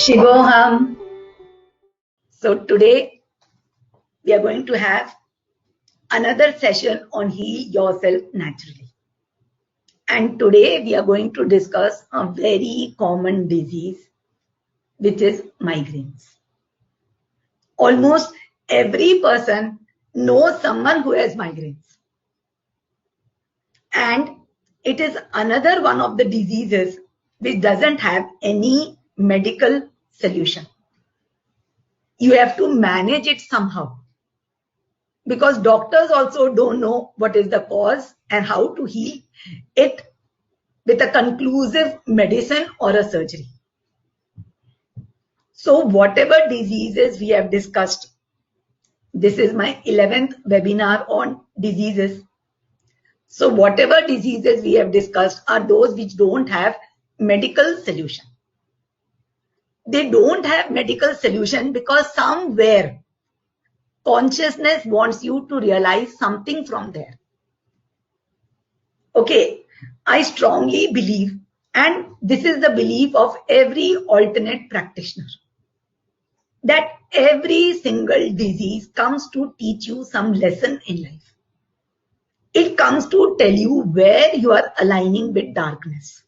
Shivoham. So today we are going to have another session on heal yourself naturally. And today we are going to discuss a very common disease, which is migraines. Almost every person knows someone who has migraines. And it is another one of the diseases which doesn't have any medical solution. You have to manage it somehow, because doctors also don't know what is the cause and how to heal it with a conclusive medicine or a surgery. So whatever diseases we have discussed, this is my 11th webinar on diseases. So whatever diseases we have discussed are those which don't have medical solution. They don't have medical solution because somewhere consciousness wants you to realize something from there. Okay, I strongly believe, and this is the belief of every alternate practitioner, that every single disease comes to teach you some lesson in life. It comes to tell you where you are aligning with darkness,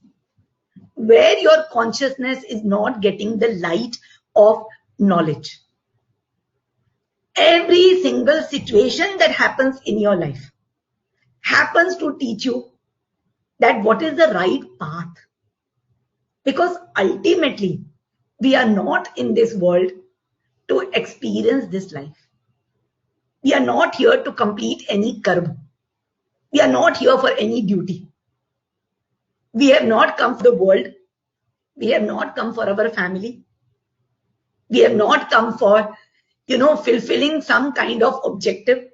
where your consciousness is not getting the light of knowledge. Every single situation that happens in your life happens to teach you that what is the right path. Because ultimately, we are not in this world to experience this life. We are not here to complete any karma. We are not here for any duty. We have not come for the world. We have not come for our family. We have not come for, fulfilling some kind of objective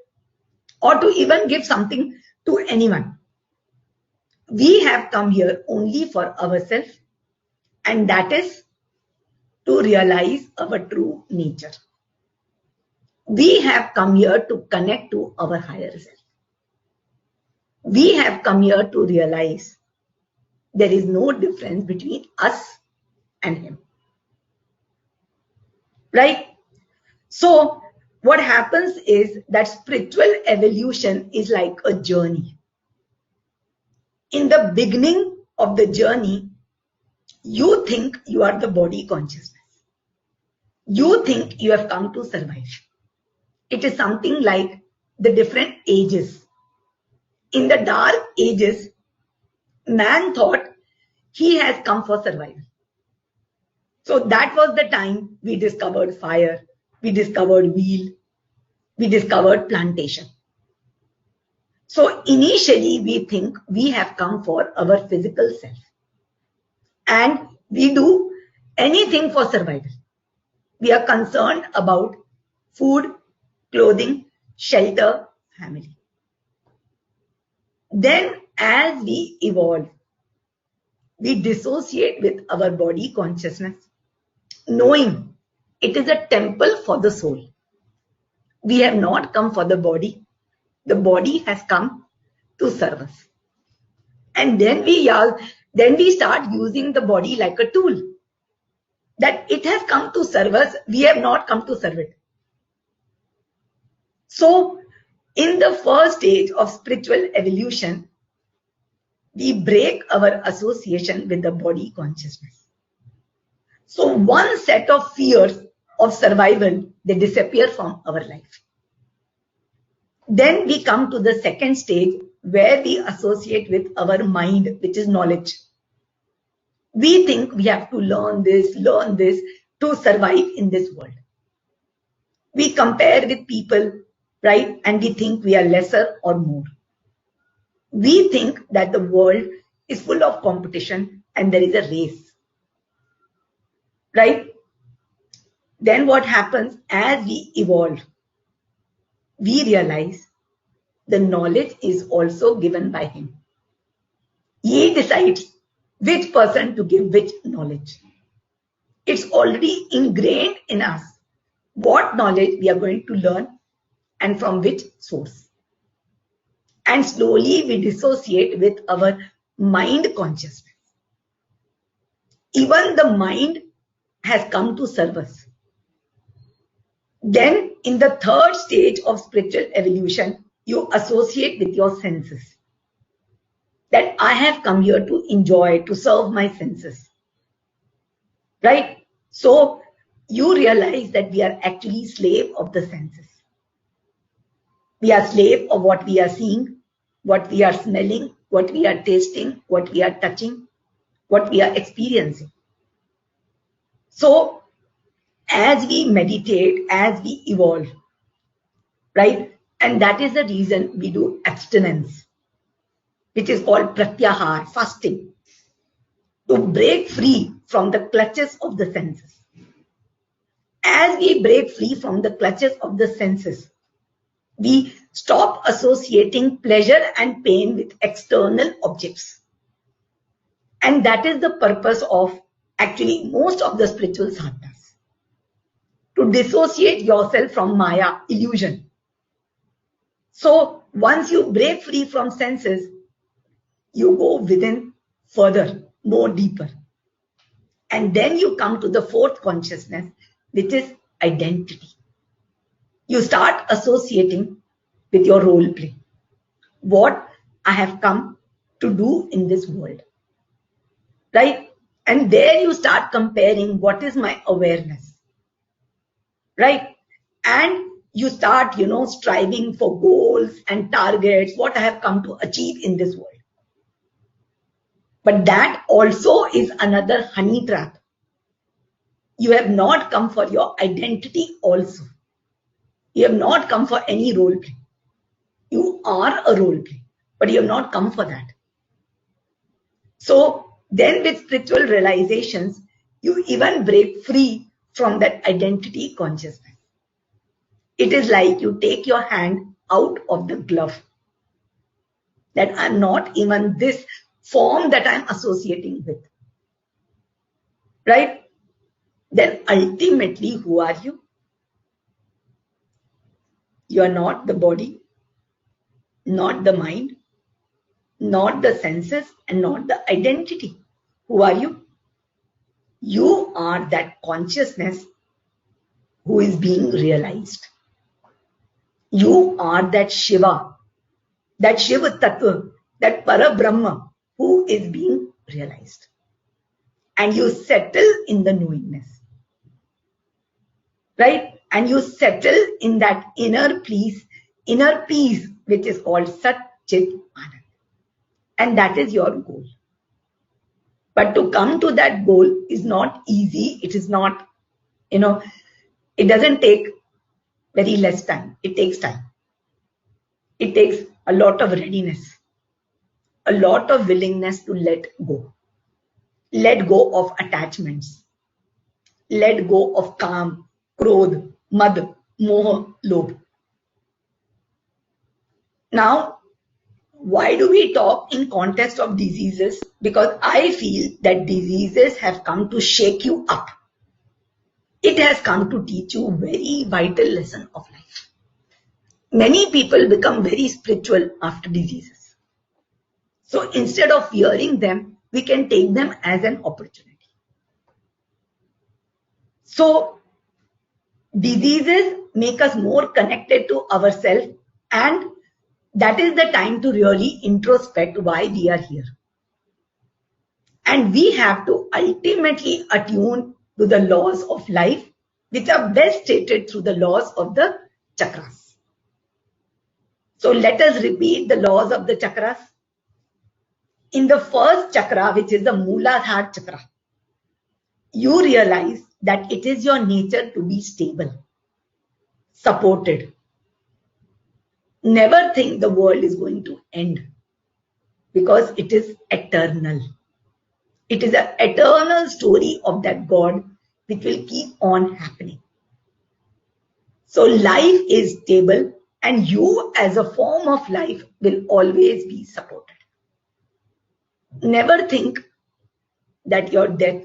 or to even give something to anyone. We have come here only for ourselves, and that is to realize our true nature. We have come here to connect to our higher self. We have come here to realize there is no difference between us and him. Right? So what happens is that spiritual evolution is like a journey. In the beginning of the journey, you think you are the body consciousness. You think you have come to survive. It is something like the different ages. In the dark ages, man thought he has come for survival. So that was the time we discovered fire, we discovered wheel, we discovered plantation. So initially we think we have come for our physical self. And we do anything for survival. We are concerned about food, clothing, shelter, family. Then as we evolve, we dissociate with our body consciousness, knowing it is a temple for the soul. We have not come for the body. The body has come to serve us. And then we start using the body like a tool. That it has come to serve us, we have not come to serve it. So, in the first stage of spiritual evolution, we break our association with the body consciousness. So, one set of fears of survival, they disappear from our life. Then we come to the second stage where we associate with our mind, which is knowledge. We think we have to learn this to survive in this world. We compare with people, right? And we think we are lesser or more. We think that the world is full of competition and there is a race, right? Then what happens as we evolve? We realize the knowledge is also given by him. He decides which person to give which knowledge. It's already ingrained in us what knowledge we are going to learn and from which source. And slowly we dissociate with our mind consciousness. Even the mind has come to serve us. Then in the third stage of spiritual evolution, you associate with your senses. That I have come here to enjoy, to serve my senses. Right? So you realize that we are actually slave of the senses. We are slave of what we are seeing, what we are smelling, what we are tasting, what we are touching, what we are experiencing. So as we meditate, as we evolve, right? And that is the reason we do abstinence, which is called pratyahar, fasting, to break free from the clutches of the senses. As we break free from the clutches of the senses, we stop associating pleasure and pain with external objects. And that is the purpose of actually most of the spiritual sadhanas. To dissociate yourself from Maya, illusion. So once you break free from senses, you go within further, more deeper. And then you come to the fourth consciousness, which is identity. You start associating with your role play. What I have come to do in this world. Right? And there you start comparing what is my awareness. Right? And you start, striving for goals and targets, what I have come to achieve in this world. But that also is another honey trap. You have not come for your identity also. You have not come for any role play. You are a role play, but you have not come for that. So then with spiritual realizations, you even break free from that identity consciousness. It is like you take your hand out of the glove. That I'm not even this form that I'm associating with. Right? Then ultimately, who are you? You are not the body, not the mind, not the senses, and not the identity. Who are you? You are that consciousness who is being realized. You are that Shiva, that Shiva Tattva, that Parabrahma who is being realized. And you settle in the knowingness. Right? And you settle in that inner peace, which is called Sat Chit Anand. And that is your goal. But to come to that goal is not easy. It is not, it doesn't take very less time. It takes time. It takes a lot of readiness, a lot of willingness to let go. Let go of attachments. Let go of Kam, Krodh, Mad, Moha, Lobh. Now, why do we talk in context of diseases? Because I feel that diseases have come to shake you up. It has come to teach you a very vital lesson of life. Many people become very spiritual after diseases. So instead of fearing them, we can take them as an opportunity. So diseases make us more connected to ourselves, and that is the time to really introspect why we are here. And we have to ultimately attune to the laws of life, which are best stated through the laws of the chakras. So let us repeat the laws of the chakras. In the first chakra, which is the Mooladhara chakra, you realize that it is your nature to be stable, supported. Never think the world is going to end, because it is eternal. It is an eternal story of that God which will keep on happening. So life is stable, and you as a form of life will always be supported. Never think that your death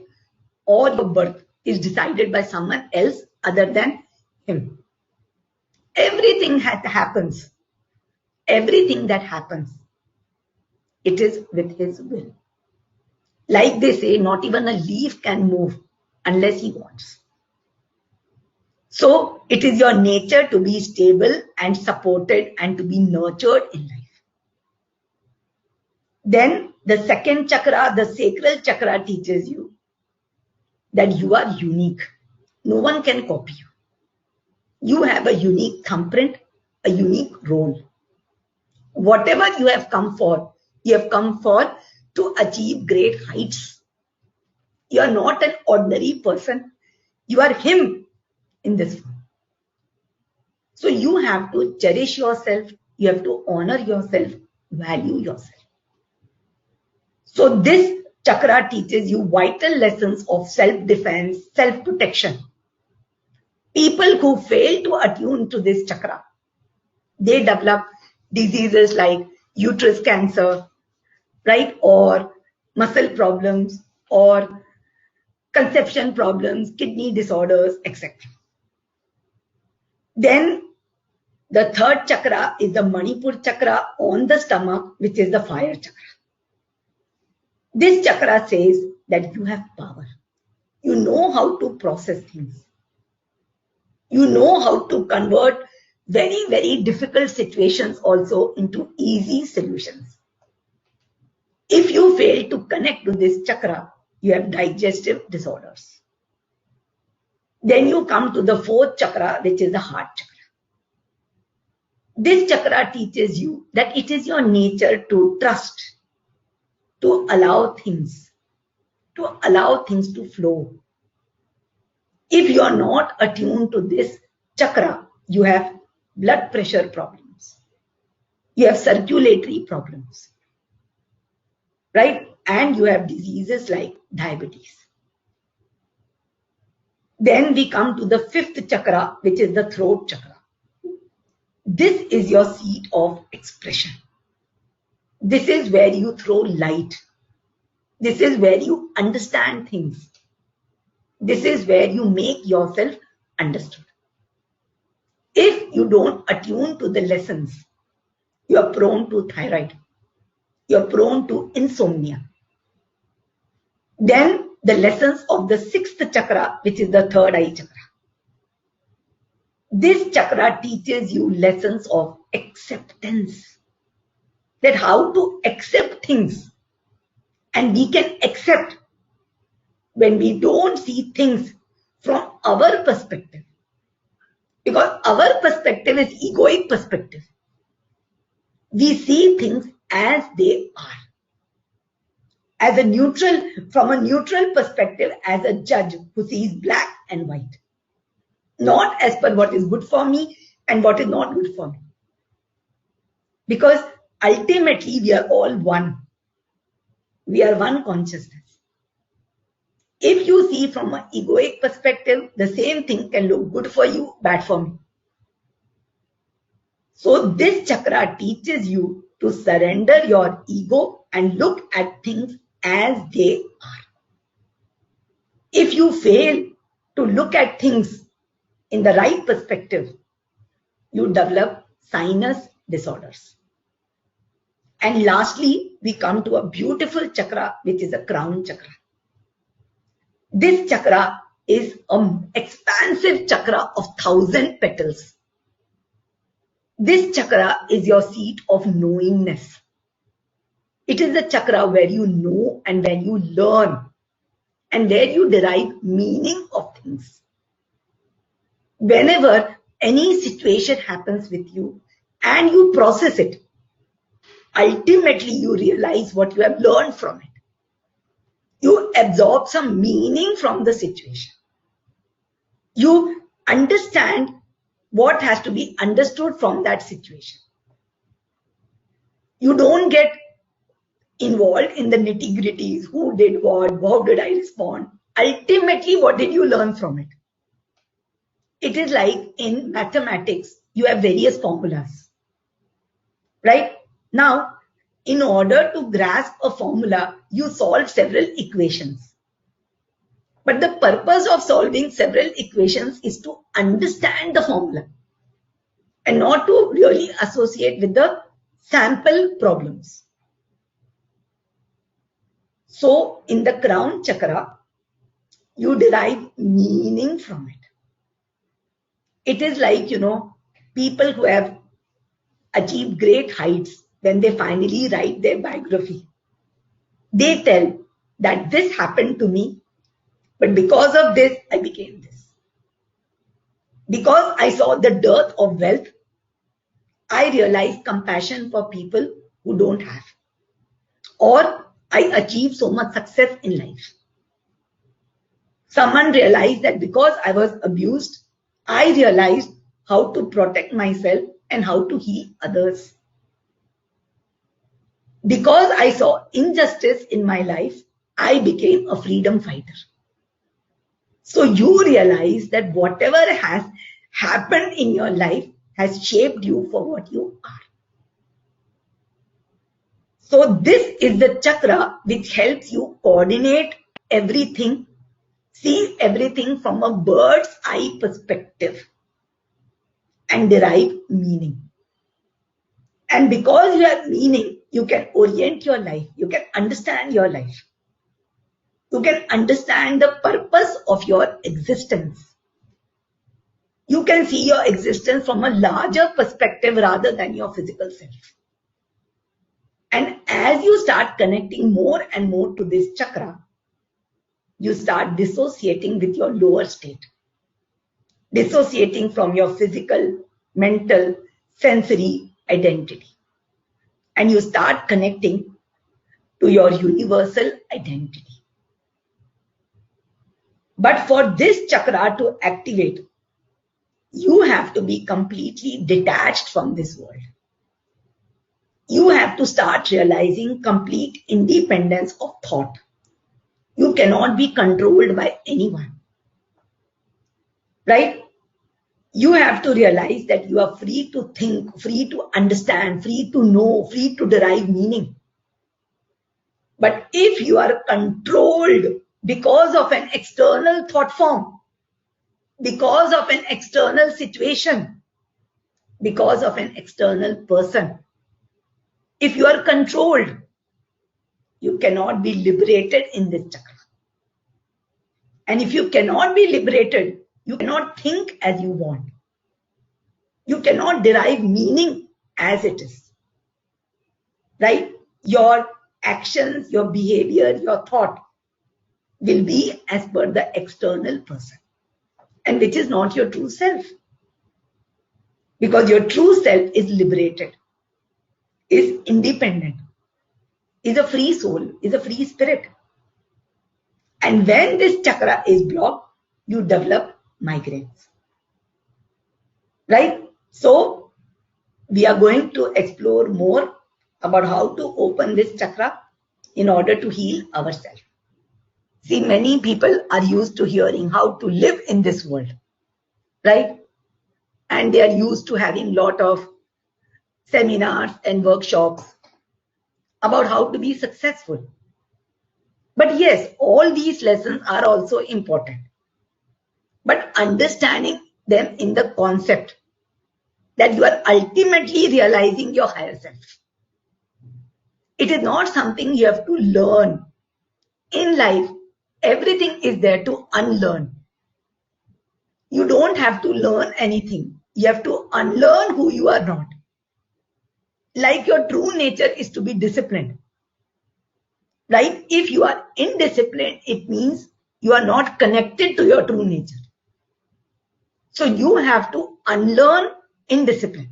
or your birth is decided by someone else other than him. Everything that happens, it is with his will. Like they say, not even a leaf can move unless he wants. So it is your nature to be stable and supported and to be nurtured in life. Then the second chakra, the sacral chakra, teaches you that you are unique. No one can copy you. You have a unique thumbprint, a unique role. Whatever you have come for to achieve great heights. You are not an ordinary person. You are him in this form. So you have to cherish yourself. You have to honor yourself, value yourself. So this chakra teaches you vital lessons of self-defense, self-protection. People who fail to attune to this chakra, they develop diseases like uterus cancer, right? Or muscle problems, or conception problems, kidney disorders, etc. Then the third chakra is the Manipur chakra on the stomach, which is the fire chakra. This chakra says that you have power. You know how to process things. You know how to convert very, very difficult situations also into easy solutions. If you fail to connect to this chakra, you have digestive disorders. Then you come to the fourth chakra, which is the heart chakra. This chakra teaches you that it is your nature to trust, to allow things to flow. If you are not attuned to this chakra, you have blood pressure problems. You have circulatory problems, right? And you have diseases like diabetes. Then we come to the fifth chakra, which is the throat chakra. This is your seat of expression. This is where you throw light. This is where you understand things. This is where you make yourself understood. If you don't attune to the lessons, you are prone to thyroid. You are prone to insomnia. Then the lessons of the sixth chakra, which is the third eye chakra. This chakra teaches you lessons of acceptance. That how to accept things. And we can accept when we don't see things from our perspective. Because our perspective is egoic perspective. We see things as they are. As a neutral, from a neutral perspective, as a judge who sees black and white. Not as per what is good for me and what is not good for me. Because ultimately we are all one. We are one consciousness. If you see from an egoic perspective, the same thing can look good for you, bad for me. So this chakra teaches you to surrender your ego and look at things as they are. If you fail to look at things in the right perspective, you develop sinus disorders. And lastly, we come to a beautiful chakra, which is a crown chakra. This chakra is an expansive chakra of 1,000 petals. This chakra is your seat of knowingness. It is the chakra where you know and where you learn and where you derive meaning of things. Whenever any situation happens with you and you process it, ultimately you realize what you have learned from it. You absorb some meaning from the situation. You understand what has to be understood from that situation. You don't get involved in the nitty-gritties. Who did what? How did I respond? Ultimately, what did you learn from it? It is like in mathematics, you have various formulas. Right? Now, in order to grasp a formula, you solve several equations. But the purpose of solving several equations is to understand the formula and not to really associate with the sample problems. So in the crown chakra, You derive meaning from it. It is like, people who have achieved great heights, when they finally write their biography, they tell that this happened to me, but because of this, I became this. Because I saw the dearth of wealth, I realized compassion for people who don't have. Or I achieved so much success in life. Someone realized that because I was abused, I realized how to protect myself and how to heal others. Because I saw injustice in my life, I became a freedom fighter. So you realize that whatever has happened in your life has shaped you for what you are. So this is the chakra which helps you coordinate everything, see everything from a bird's eye perspective and derive meaning. And because you have meaning, you can orient your life, you can understand your life. You can understand the purpose of your existence. You can see your existence from a larger perspective rather than your physical self. And as you start connecting more and more to this chakra, you start dissociating with your lower state, dissociating from your physical, mental, sensory identity. And you start connecting to your universal identity. But for this chakra to activate, you have to be completely detached from this world. You have to start realizing complete independence of thought. You cannot be controlled by anyone. Right? You have to realize that you are free to think, free to understand, free to know, free to derive meaning. But if you are controlled because of an external thought form, because of an external situation, because of an external person, if you are controlled, you cannot be liberated in this chakra. And if you cannot be liberated, you cannot think as you want. You cannot derive meaning as it is. Right? Your actions, your behavior, your thought will be as per the external person, and which is not your true self. Because your true self is liberated, is independent, is a free soul, is a free spirit. And when this chakra is blocked, you develop migraines. Right? So, we are going to explore more about how to open this chakra in order to heal ourselves. See, many people are used to hearing how to live in this world, right? And they are used to having a lot of seminars and workshops about how to be successful. But yes, all these lessons are also important. But understanding them in the concept that you are ultimately realizing your higher self. It is not something you have to learn. In life, everything is there to unlearn. You don't have to learn anything. You have to unlearn who you are not. Like your true nature is to be disciplined. Right? If you are indisciplined, it means you are not connected to your true nature. So you have to unlearn indiscipline.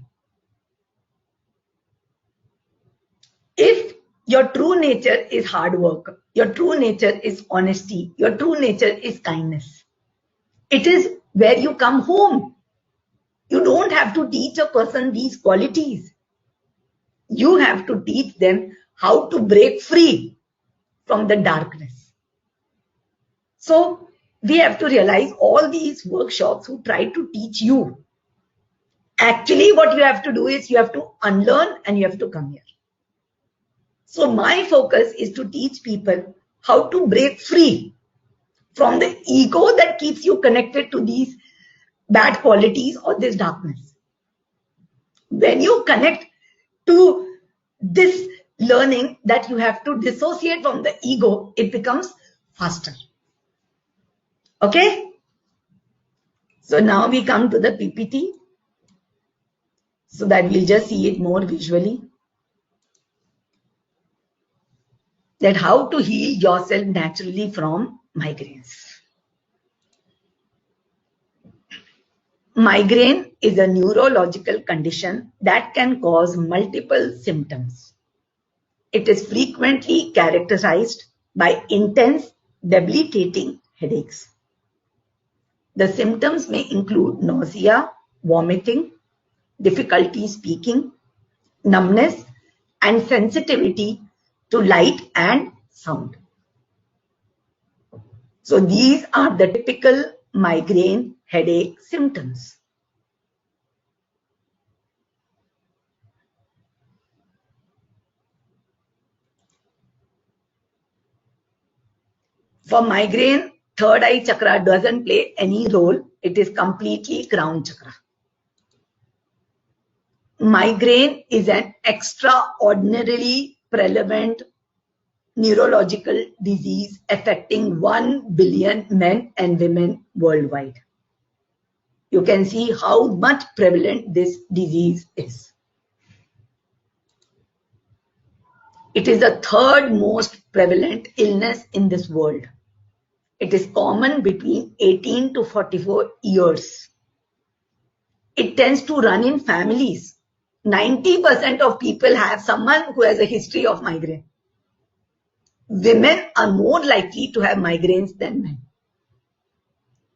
If your true nature is hard work, your true nature is honesty, your true nature is kindness, it is where you come home. You don't have to teach a person these qualities. You have to teach them how to break free from the darkness. So we have to realize all these workshops who try to teach you, actually what you have to do is you have to unlearn and you have to come here. So my focus is to teach people how to break free from the ego that keeps you connected to these bad qualities or this darkness. When you connect to this learning that you have to dissociate from the ego, it becomes faster. Okay. So now we come to the PPT so that we'll just see it more visually. That how to heal yourself naturally from migraines. Migraine is a neurological condition that can cause multiple symptoms. It is frequently characterized by intense, debilitating headaches. The symptoms may include nausea, vomiting, difficulty speaking, numbness, and sensitivity to light and sound. So these are the typical migraine headache symptoms. For migraine, third eye chakra doesn't play any role. It is completely crown chakra. Migraine is an extraordinarily prevalent neurological disease affecting 1 billion men and women worldwide. You can see how much prevalent this disease is. It is the third most prevalent illness in this world. It is common between 18 to 44 years. It tends to run in families. 90% of people have someone who has a history of migraine. Women are more likely to have migraines than men.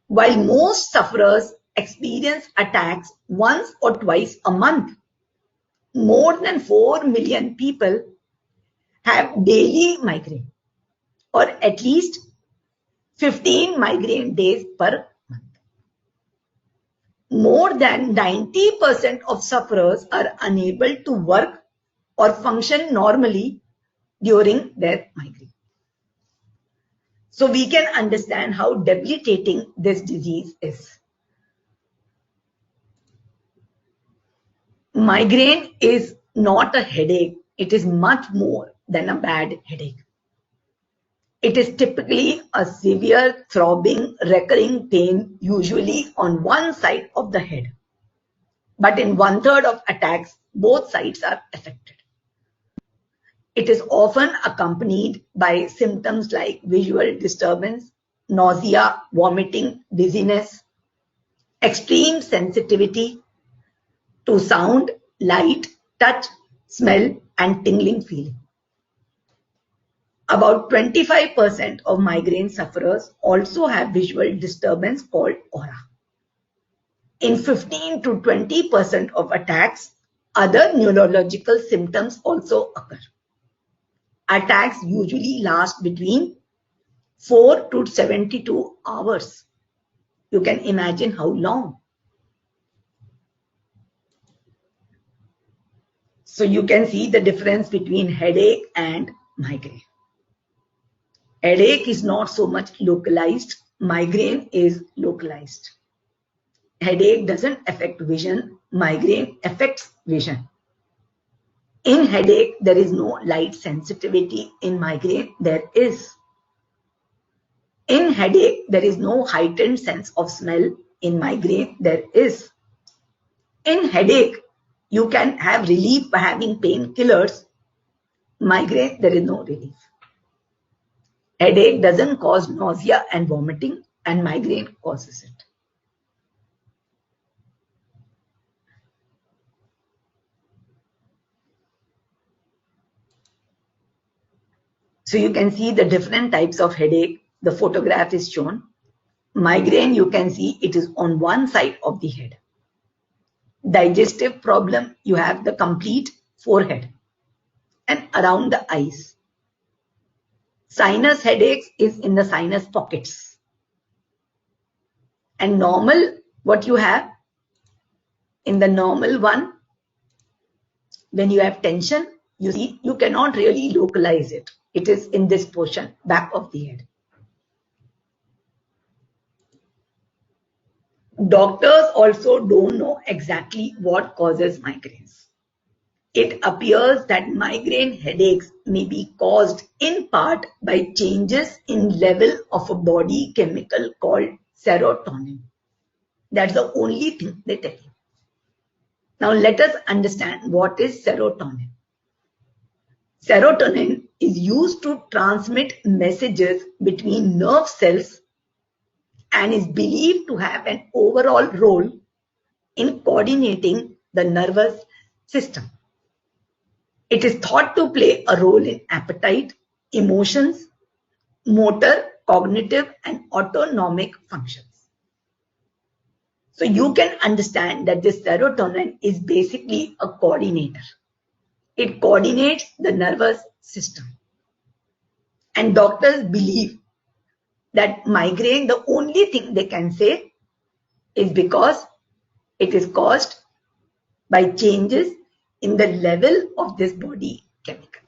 While most sufferers experience attacks once or twice a month, more than 4 million people have daily migraine or at least 15 migraine days per month. More than 90% of sufferers are unable to work or function normally during their migraine. So we can understand how debilitating this disease is. Migraine is not a headache. It is much more than a bad headache. It is typically a severe, throbbing, recurring pain, usually on one side of the head. But in 1/3 of attacks, both sides are affected. It is often accompanied by symptoms like visual disturbance, nausea, vomiting, dizziness, extreme sensitivity to sound, light, touch, smell, and tingling feeling. About 25% of migraine sufferers also have visual disturbance called aura. In 15 to 20% of attacks, other neurological symptoms also occur. Attacks usually last between 4 to 72 hours. You can imagine how long. So you can see the difference between headache and migraine. Headache is not so much localized. Migraine is localized. Headache doesn't affect vision. Migraine affects vision. In headache, there is no light sensitivity. In migraine, there is. In headache, there is no heightened sense of smell. In migraine, there is. In headache, you can have relief by having painkillers. Migraine, there is no relief. Headache doesn't cause nausea and vomiting, and migraine causes it. So you can see the different types of headache. The photograph is shown. Migraine, you can see it is on one side of the head. Digestive problem, you have the complete forehead and around the eyes. Sinus headaches is in the sinus pockets. And normal, what you have in the normal one, when you have tension, you see you cannot really localize it. It is in this portion, back of the head. Doctors also don't know exactly what causes migraines. it appears that migraine headaches may be caused in part by changes in level of a body chemical called serotonin. That's the only thing they tell you. Now let us understand what is serotonin. Serotonin is used to transmit messages between nerve cells and is believed to have an overall role in coordinating the nervous system. It is thought to play a role in appetite, emotions, motor, cognitive, and autonomic functions. So you can understand that this serotonin is basically a coordinator. It coordinates the nervous system. And doctors believe that migraine, the only thing they can say is because it is caused by changes in the level of this body chemical.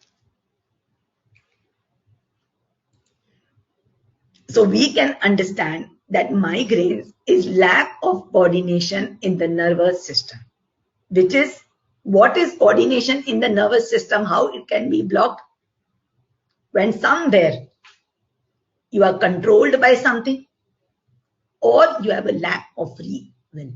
So we can understand that migraines is lack of coordination in the nervous system, which is what is coordination in the nervous system, how it can be blocked? When somewhere you are controlled by something or you have a lack of free will.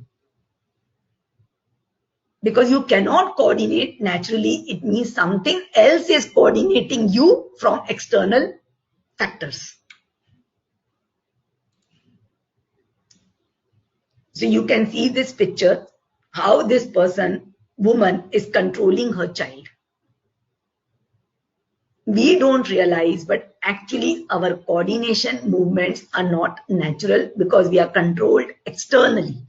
Because you cannot coordinate naturally, it means something else is coordinating you from external factors. So you can see this picture, how this woman is controlling her child. We don't realize, but actually our coordination movements are not natural because we are controlled externally.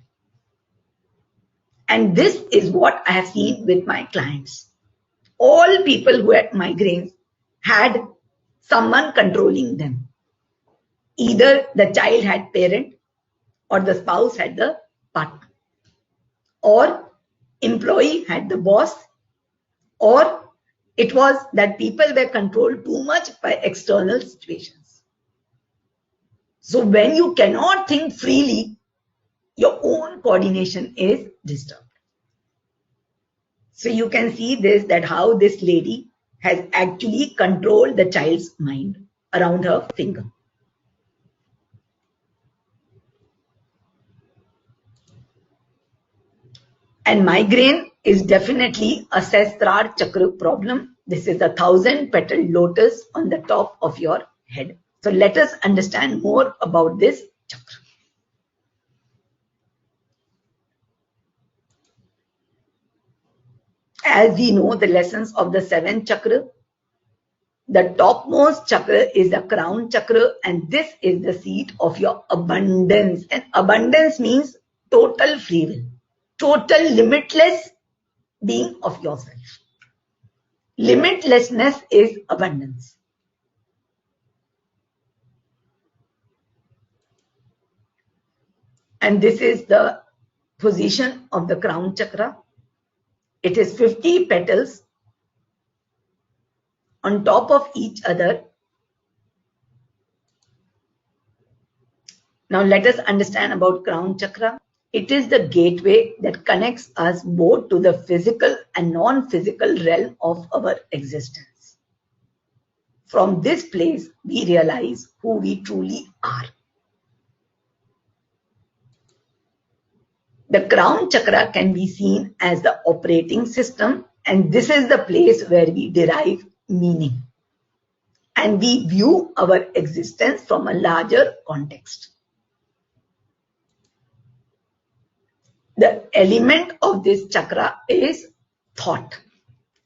And this is what I have seen with my clients. All people who had migraines had someone controlling them. Either the child had parent or the spouse had the partner, or employee had the boss, or it was that people were controlled too much by external situations. So when you cannot think freely, your own coordination is disturbed. So you can see this, that how this lady has actually controlled the child's mind around her finger. And migraine is definitely a Sahasrara chakra problem. This is a 1,000-petal lotus on the top of your head. So let us understand more about this chakra. As we know the lessons of the 7th chakra, the topmost chakra is the crown chakra, and this is the seat of your abundance. And abundance means total free will, total limitless being of yourself. Limitlessness is abundance. And this is the position of the crown chakra. It is 50 petals on top of each other. Now let us understand about crown chakra. It is the gateway that connects us both to the physical and non-physical realm of our existence. From this place, we realize who we truly are. The crown chakra can be seen as the operating system, and this is the place where we derive meaning. And we view our existence from a larger context. The element of this chakra is thought.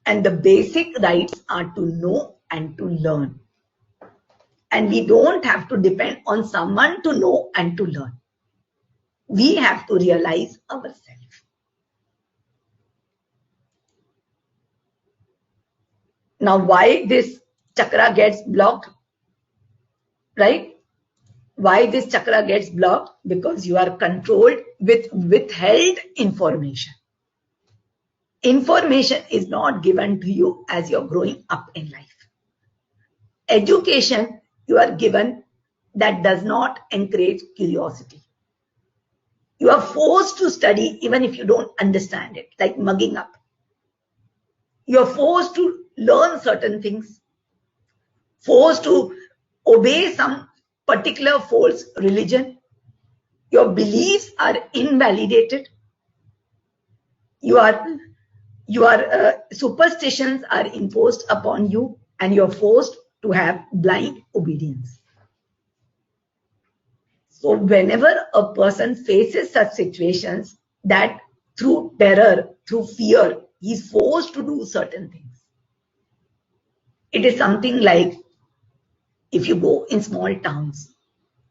And the basic rights are to know and to learn. And we don't have to depend on someone to know and to learn. We have to realize ourselves. Now, why this chakra gets blocked? Right? Why this chakra gets blocked? Because you are controlled with withheld information. Information is not given to you as you're growing up in life. Education you are given that does not encourage curiosity. You are forced to study even if you don't understand it, like mugging up. You're forced to learn certain things, forced to obey some particular false religion. Your beliefs are invalidated. Your superstitions are imposed upon you, and you're forced to have blind obedience. So whenever a person faces such situations, that through terror, through fear, he's forced to do certain things. It is something like, if you go in small towns,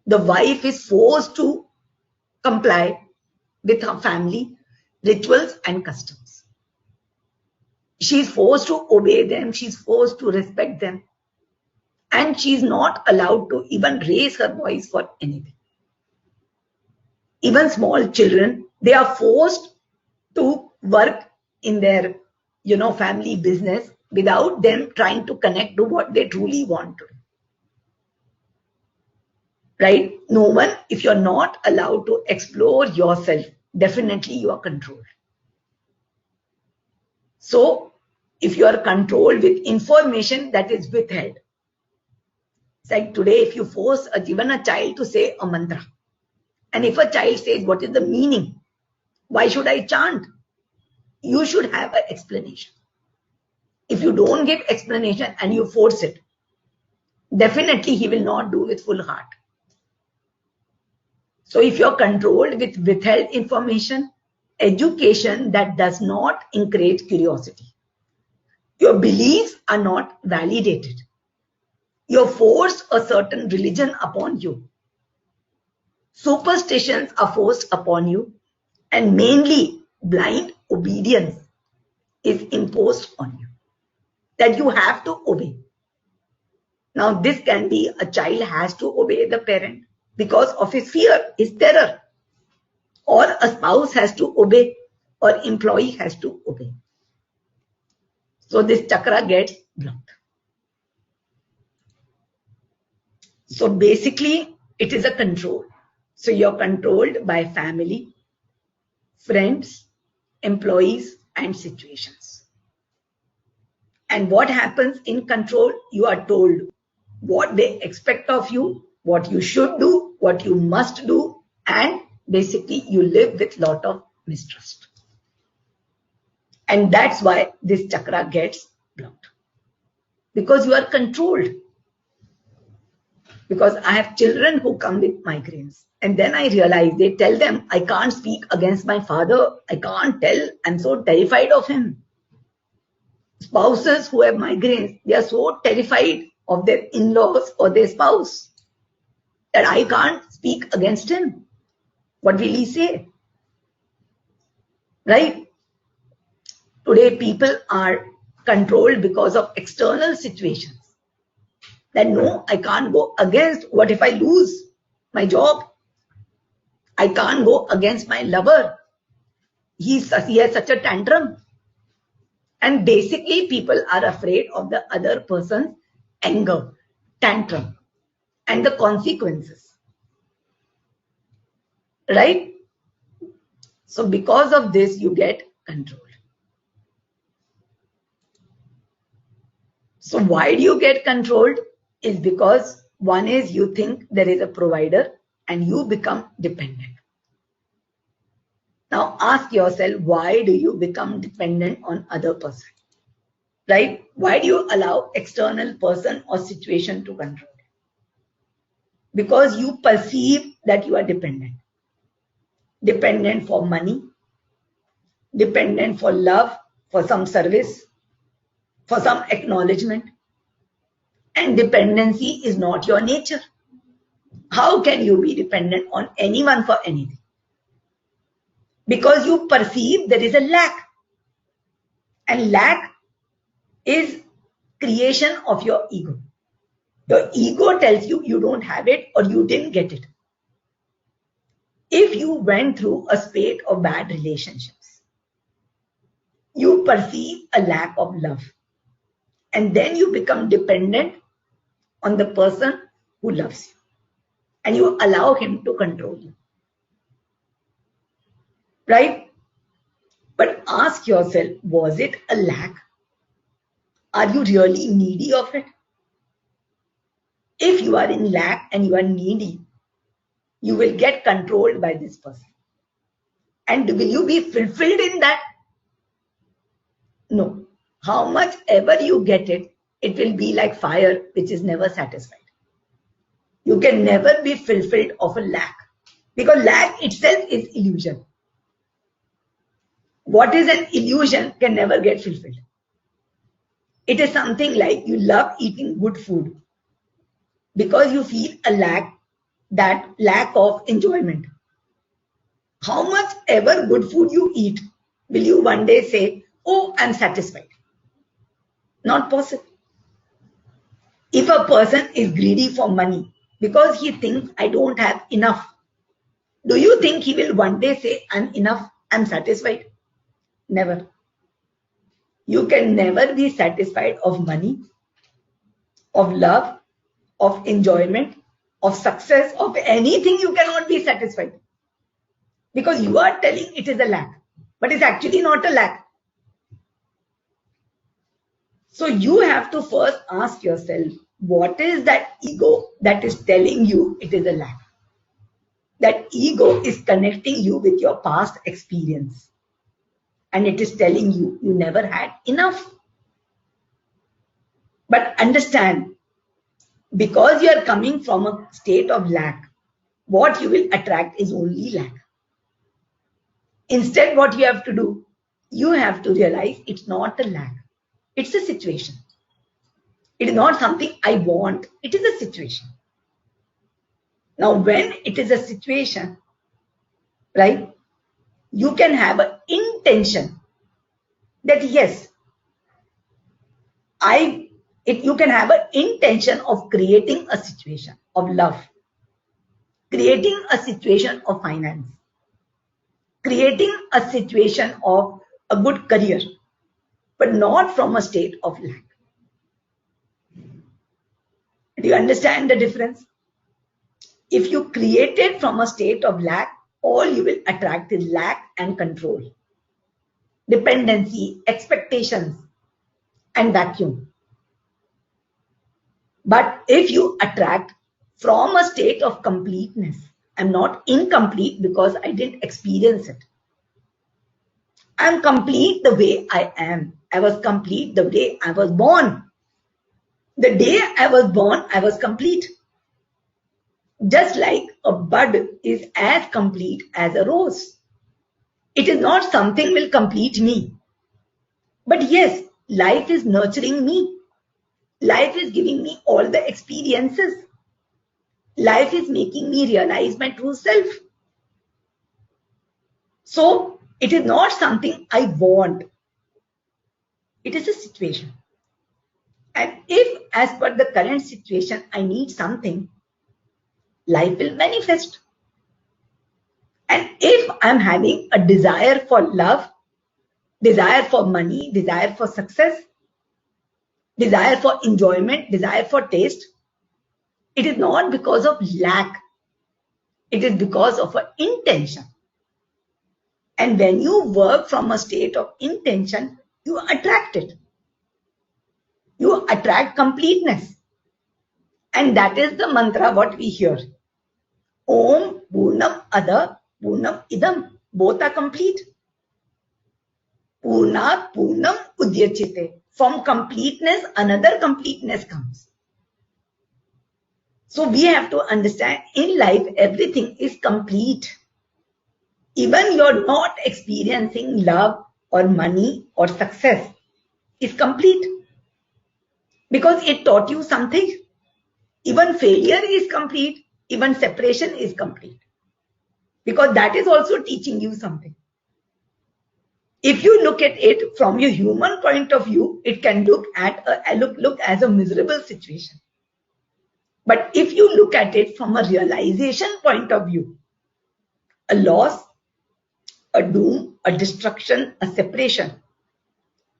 the wife is forced to comply with her family rituals and customs. She's forced to obey them, she's forced to respect them, and she's not allowed to even raise her voice for anything. Even small children, they are forced to work in their family business without them trying to connect to what they truly want to do. Right? No one, if you're not allowed to explore yourself, definitely you are controlled. So if you are controlled with information that is withheld, it's like today, if you force even a child to say a mantra, and if a child says, what is the meaning? Why should I chant? You should have an explanation. If you don't give explanation and you force it, definitely he will not do with full heart. So if you're controlled with withheld information, education that does not encourage curiosity, your beliefs are not validated, you're forced a certain religion upon you, superstitions are forced upon you, and mainly blind obedience is imposed on you, that you have to obey. Now this can be a child has to obey the parent because of his fear, his terror, or a spouse has to obey, or employee has to obey. So this chakra gets blocked. So basically it is a control. So you're controlled by family, friends, employees, and situations. And what happens in control? You are told what they expect of you, what you should do, what you must do, and basically you live with lot of mistrust. And that's why this chakra gets blocked. Because you are controlled. Because I have children who come with migraines. And then I realize, they tell them, I can't speak against my father. I can't tell. I'm so terrified of him. Spouses who have migraines, they are so terrified of their in-laws or their spouse that I can't speak against him. What will he say? Right? Today people are controlled because of external situations. That no, I can't go against. What if I lose my job? I can't go against my lover. He has such a tantrum. And basically people are afraid of the other person's anger, tantrum, and the consequences. Right? So because of this, you get controlled. So why do you get controlled? Is because one is you think there is a provider and you become dependent. Now ask yourself, why do you become dependent on other person? Right? Why do you allow external person or situation to control you? Because you perceive that you are dependent. Dependent for money, dependent for love, for some service, for some acknowledgement. And dependency is not your nature. How can you be dependent on anyone for anything? Because you perceive there is a lack. And lack is creation of your ego. Your ego tells you you don't have it or you didn't get it. If you went through a spate of bad relationships, you perceive a lack of love. And then you become dependent on the person who loves you. And you allow him to control you. Right? But ask yourself, was it a lack? Are you really needy of it? If you are in lack and you are needy, you will get controlled by this person. And will you be fulfilled in that? No. How much ever you get it, it will be like fire which is never satisfied. You can never be fulfilled of a lack, because lack itself is illusion. What is an illusion can never get fulfilled. It is something like you love eating good food because you feel that lack of enjoyment. How much ever good food you eat, will you one day say, oh, I'm satisfied? Not possible. If a person is greedy for money because he thinks I don't have enough, do you think he will one day say, I'm enough, I'm satisfied? Never. You can never be satisfied of money, of love, of enjoyment, of success, of anything. You cannot be satisfied, because you are telling it is a lack, but it's actually not a lack. So you have to first ask yourself, what is that ego that is telling you it is a lack? That ego is connecting you with your past experience, and it is telling you you never had enough. But understand, because you are coming from a state of lack, what you will attract is only lack. Instead, what you have to do, you have to realize it's not a lack, it's a situation. It is not something I want, it is a situation. Now, when it is a situation, right, you can have an intention that yes, you can have an intention of creating a situation of love, creating a situation of finance, creating a situation of a good career, but not from a state of lack. Do you understand the difference? If you create it from a state of lack, all you will attract is lack and control, dependency, expectations, and vacuum. But if you attract from a state of completeness, I'm not incomplete because I didn't experience it. I'm complete the way I am. I was complete the day I was born. The day I was born, I was complete. Just like a bud is as complete as a rose. It is not something will complete me. But yes, life is nurturing me. Life is giving me all the experiences. Life is making me realize my true self. So it is not something I want. It is a situation. And if, as per the current situation, I need something, life will manifest. And if I'm having a desire for love, desire for money, desire for success, desire for enjoyment, desire for taste, it is not because of lack. It is because of an intention. And when you work from a state of intention, you attract it. You attract completeness. And that is the mantra what we hear. Om Purnam Ada Purnam Idam. Both are complete. Purnat Purnam Udyachite. From completeness, another completeness comes. So we have to understand, in life, everything is complete. Even you're not experiencing love or money or success is complete, because it taught you something. Even failure is complete. Even separation is complete, because that is also teaching you something. If you look at it from your human point of view, it can look as a miserable situation. But if you look at it from a realization point of view, a loss, a doom, a destruction, a separation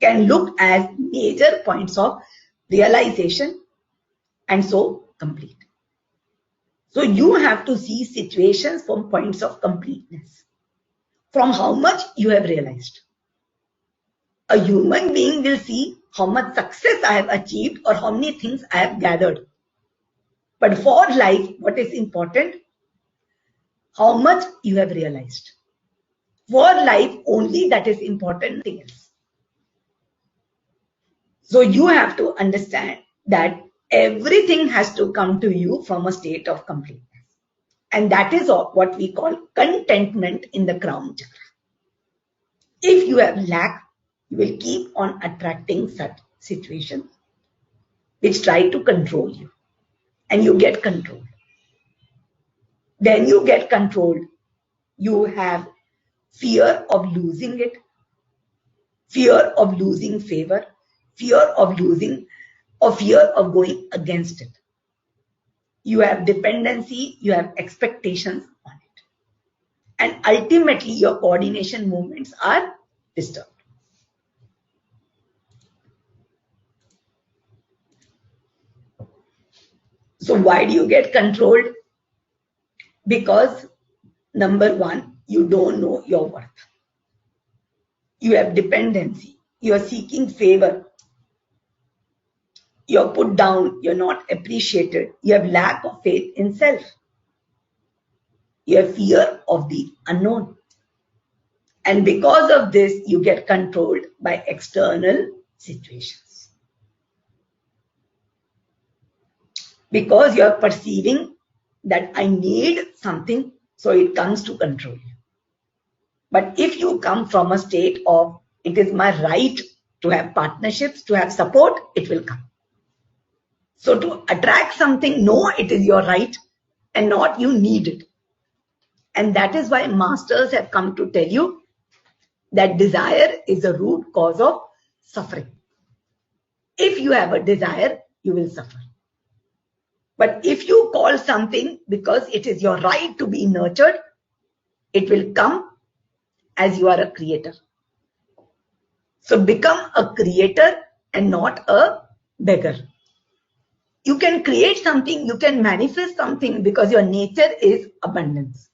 can look as major points of realization, and so complete. So you have to see situations from points of completeness, from how much you have realized. A human being will see how much success I have achieved or how many things I have gathered. But for life, what is important? How much you have realized. For life, only that is important, nothing else. So you have to understand that everything has to come to you from a state of completeness. And that is what we call contentment in the crown chakra. If you have lack, you will keep on attracting such situations which try to control you. And you get controlled. Then you get controlled. You have fear of losing it, fear of losing favor, fear of losing, or fear of going against it. You have dependency, you have expectations on it. And ultimately, your coordination movements are disturbed. So why do you get controlled? Because number one, you don't know your worth. You have dependency. You are seeking favor. You're put down. You're not appreciated. You have lack of faith in self. You have fear of the unknown. And because of this, you get controlled by external situations. Because you are perceiving that I need something, so it comes to control you. But if you come from a state of, it is my right to have partnerships, to have support, it will come. So to attract something, no, it is your right and not you need it. And that is why masters have come to tell you that desire is the root cause of suffering. If you have a desire, you will suffer. But if you call something because it is your right to be nurtured, it will come as you are a creator. So become a creator and not a beggar. You can create something, you can manifest something because your nature is abundance.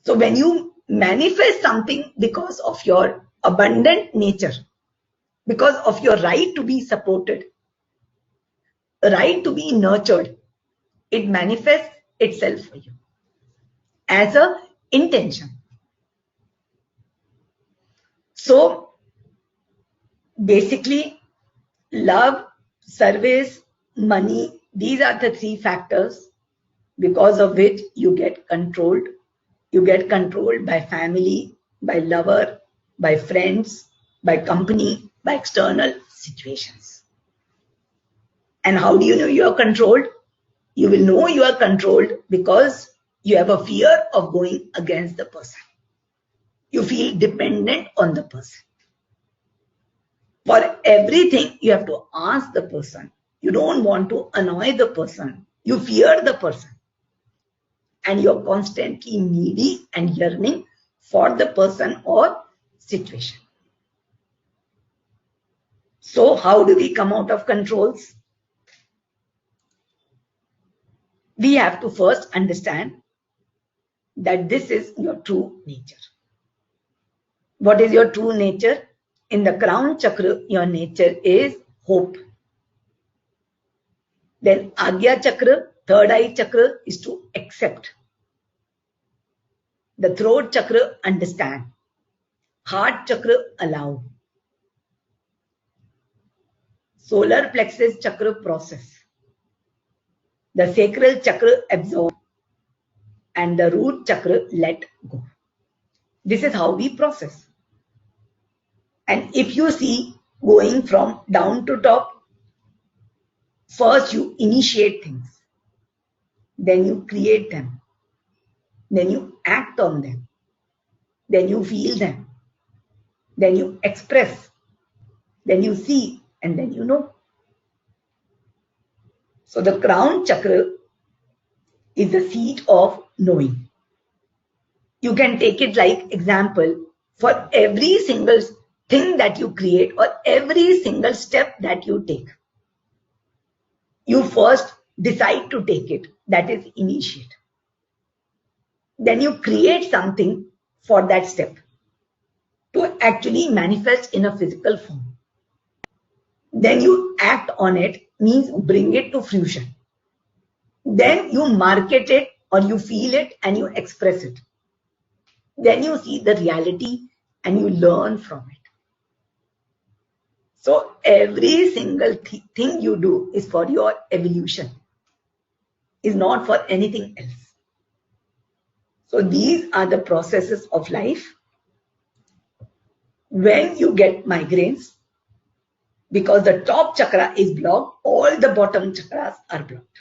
So when you manifest something because of your abundant nature, because of your right to be supported, right to be nurtured, it manifests itself for you as a intention. So basically, love, service, money, these are the three factors because of which you get controlled. You get controlled by family, by lover, by friends, by company, by external situations. And how do you know you are controlled? You will know you are controlled because you have a fear of going against the person. You feel dependent on the person. For everything, you have to ask the person. You don't want to annoy the person. You fear the person. And you're constantly needy and yearning for the person or situation. So how do we come out of controls? We have to first understand that this is your true nature. What is your true nature? In the crown chakra, your nature is hope. Then Agya chakra, third eye chakra, is to accept. The throat chakra, understand. Heart chakra, allow. Solar plexus chakra, process. The sacral chakra, absorb. And the root chakra, let go. This is how we process. And if you see going from down to top, first you initiate things. Then you create them. Then you act on them. Then you feel them. Then you express. Then you see, and then you know. So the crown chakra is the seat of knowing. You can take it like example for every single thing that you create or every single step that you take. You first decide to take it. That is initiate. Then you create something for that step to actually manifest in a physical form. Then you act on it, means bring it to fruition. Then you market it or you feel it and you express it. Then you see the reality and you learn from it. So every single thing you do is for your evolution, is not for anything else. So these are the processes of life. When you get migraines, because the top chakra is blocked, all the bottom chakras are blocked.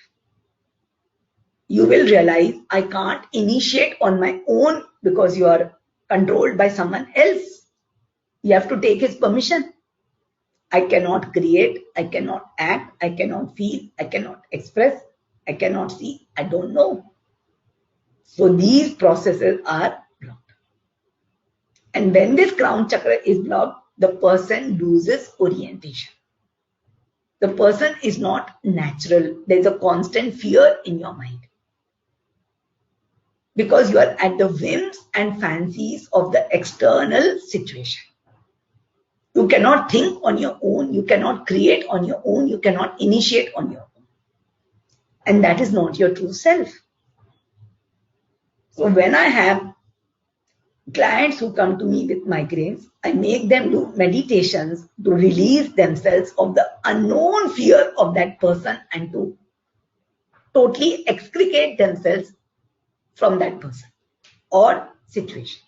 You will realize I can't initiate on my own because you are controlled by someone else. You have to take his permission. I cannot create, I cannot act, I cannot feel, I cannot express, I cannot see, I don't know. So these processes are blocked. And when this crown chakra is blocked, the person loses orientation. The person is not natural. There is a constant fear in your mind. Because you are at the whims and fancies of the external situation. You cannot think on your own, you cannot create on your own, you cannot initiate on your own. And that is not your true self. So when I have clients who come to me with migraines, I make them do meditations to release themselves of the unknown fear of that person and to totally extricate themselves from that person or situation.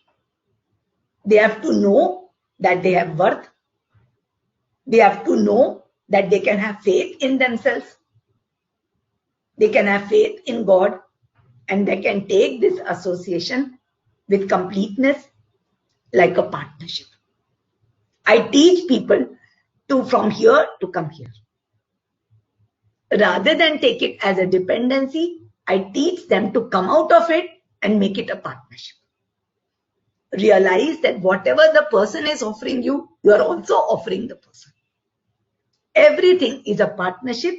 They have to know that they have worth. They have to know that they can have faith in themselves. They can have faith in God, and they can take this association with completeness like a partnership. I teach people to from here to come here. Rather than take it as a dependency, I teach them to come out of it and make it a partnership. Realize that whatever the person is offering you, you are also offering the person. Everything is a partnership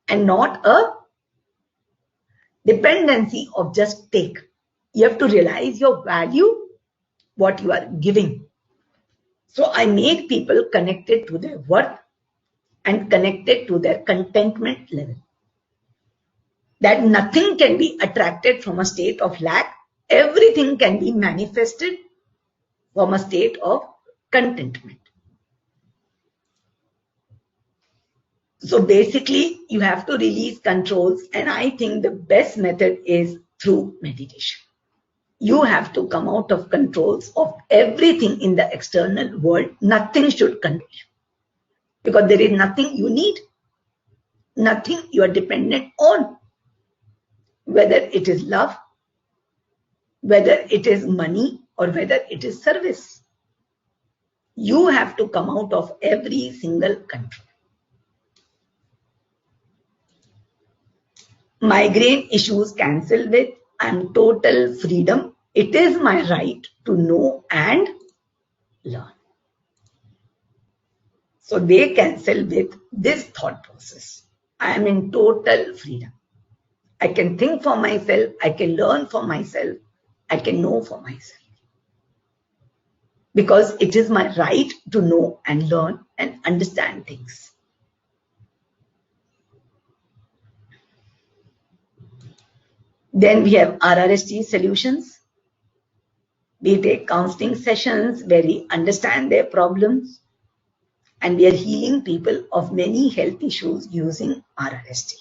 and not a dependency of just take. You have to realize your value, what you are giving. So I make people connected to their worth and connected to their contentment level. That nothing can be attracted from a state of lack. Everything can be manifested from a state of contentment. So basically, you have to release controls, and I think the best method is through meditation. You have to come out of controls of everything in the external world. Nothing should control you, because there is nothing you need, nothing you are dependent on, whether it is love, whether it is money, or whether it is service. You have to come out of every single control. Migraine issues cancel with I'm total freedom. It is my right to know and learn. So they cancel with this thought process. I am in total freedom. I can think for myself. I can learn for myself. I can know for myself. Because it is my right to know and learn and understand things. Then we have RRST solutions. We take counseling sessions where we understand their problems, and we are healing people of many health issues using RRST.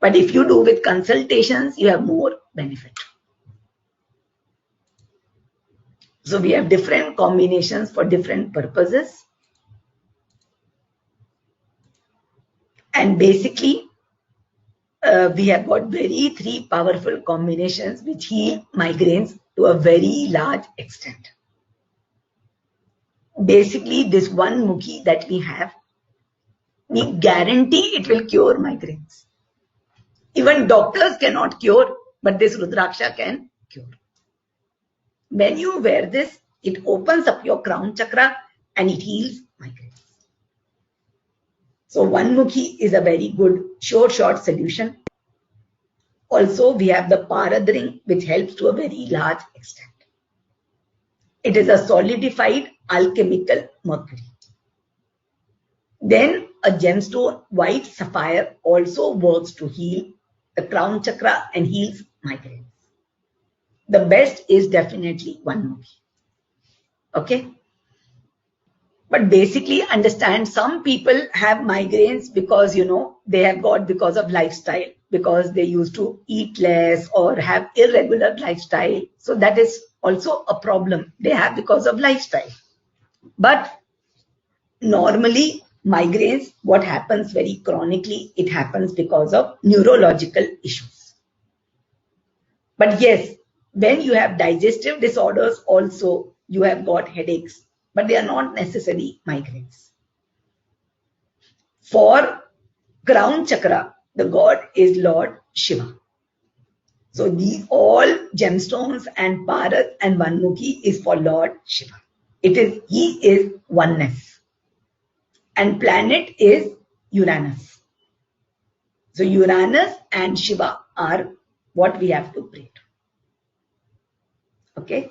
But if you do with consultations, you have more benefit. So we have different combinations for different purposes. And basically, we have got three powerful combinations which heal migraines to a very large extent. Basically, this one mukhi that we have, we guarantee it will cure migraines. Even doctors cannot cure, but this Rudraksha can cure. When you wear this, it opens up your crown chakra and it heals migraines. So one mukhi is a very good short solution. Also, we have the Parad ring, which helps to a very large extent. It is a solidified alchemical mercury. Then a gemstone, white sapphire, also works to heal the crown chakra and heals migraines. The best is definitely one movie. Okay? But basically understand some people have migraines because, they have got because of lifestyle, because they used to eat less or have irregular lifestyle. So that is also a problem they have because of lifestyle. But normally migraines, what happens very chronically, it happens because of neurological issues. But yes, when you have digestive disorders also, you have got headaches, but they are not necessarily migraines. For crown chakra, the god is Lord Shiva. So these all gemstones and Bharat and Vanmukhi is for Lord Shiva. He is oneness. And planet is Uranus. So Uranus and Shiva are what we have to pray to. Okay.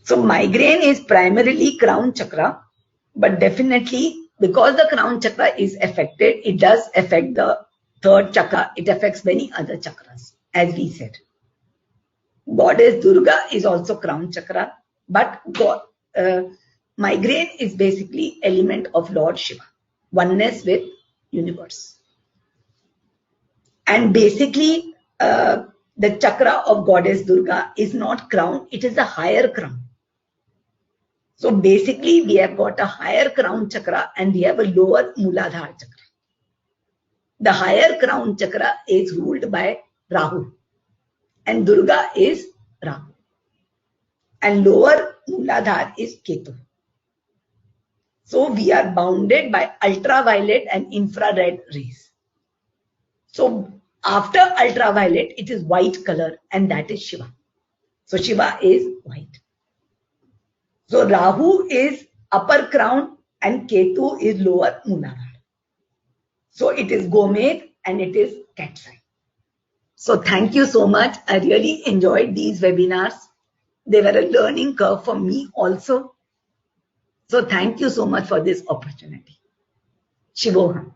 So migraine is primarily crown chakra, but definitely because the crown chakra is affected, it does affect the third chakra. It affects many other chakras, as we said. Goddess Durga is also crown chakra, but migraine is basically element of Lord Shiva, oneness with universe. And basically, the chakra of Goddess Durga is not crown, it is a higher crown. So basically, we have got a higher crown chakra and we have a lower Mooladhara chakra. The higher crown chakra is ruled by Rahu and Durga is Rahu. And lower Mooladhara is Ketu. So we are bounded by ultraviolet and infrared rays. So after ultraviolet, it is white color and that is Shiva. So Shiva is white. So Rahu is upper crown and Ketu is lower Mooladhara. So it is Gomed and it is cat's eye. So thank you so much. I really enjoyed these webinars. They were a learning curve for me also. So thank you so much for this opportunity. Shivoham.